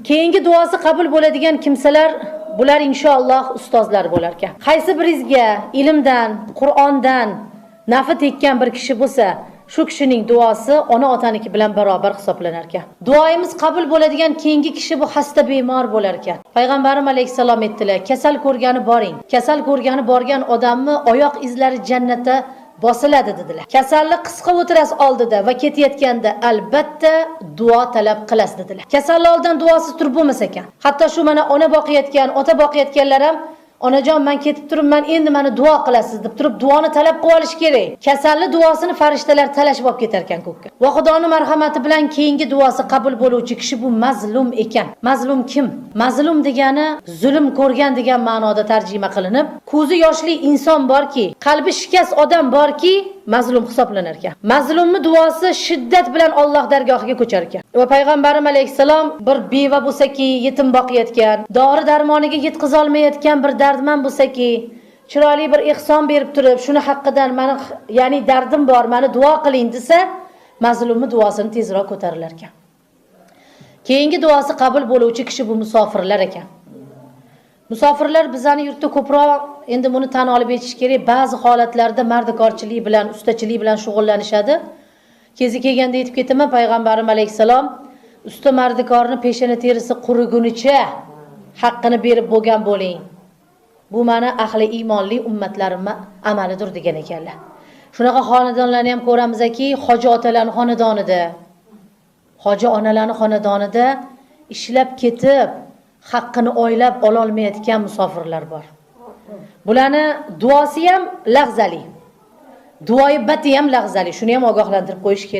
Keyingi duosi qabul bo'ladigan kimsalar bular inshaalloh ustozlar bo'lar ekan. Qaysi birizga ilmdan, Qur'ondan nafi tekkan bir kishi bo'lsa, shu kishining duosi ona otaniki bilan barobar hisoblanar ekan. Duoyimiz qabul bo'ladigan keyingi kishi bu xasta bemor bo'lar ekan. Payg'ambarim alayhisalom aytdilar: "Kasal ko'rgani boring. Kasal ko'rgani borgan odamni oyoq izlari jannatda bosiladi" dedilar. Kasallik qisqa o'tiras oldida va ketayotganda albatta duo talab qilasiz dedilar. Kasallik oldidan duosiz turib bo'lmas ekan. Hatto shu mana ona boqayotgan, ota boqayotganlar ham "Onajon, men ketib turibman, endi meni duo qilasiz" deb turib duoni talab qilib olish kerak. Kasalli duosini farishtalar talashib olib ketar ekan ko'kka. Va Xudoning marhamati bilan keyingi duosi qabul bo'luvchi kishi bu mazlum ekan. Mazlum kim? Mazlum degani zulm ko'rgan degan ma'noda tarjima qilinib, ko'zi yoshli inson borki, qalbi shikast odam borki, mazlum hisoblanar ekan. Mazlumning duosi shiddat bilan Alloh dargohiga ko'char ekan. Va payg'ambarim alayhisalom bir beva bo'lsa-ki, yetim boqayotgan, dori darmoniga yetkiza olmayotgan bir dardman bo'lsa-ki, chiroyli bir ihson berib turib, shuni haqqidan meni, ya'ni dardim bor, meni duo qiling desa, mazlumning duosini tezroq ko'tarilar ekan. Keyingi duosi qabul bo'luvchi kishi bu musofirlar ekan. Musofirlar bizning yurtda ko'proq endi buni tan olib yetish kerak. Ba'zi holatlarda mardikorchilik bilan, ustachilik bilan shug'ullanishadi. Kezi kelganda aytib ketaman, payg'ambarim alayhisalom usta mardikorni peshona terisi qurigunicha haqqini berib bo'lgan bo'ling. Bu ma'na ahli iymonli ummatlarimning amalidir degan ekanlar. Shunaqa xonadonlarni ham ko'ramizki, hoji otalarning xonadonida, hoji onalarning xonadonida ishlab ketib haqqini oylab ololmayotgan musofirlar bor. Bularni duosi ham lahzali. Duoyi bati ham lahzali. Shuni ham ogohlantirib qo'yish kerak.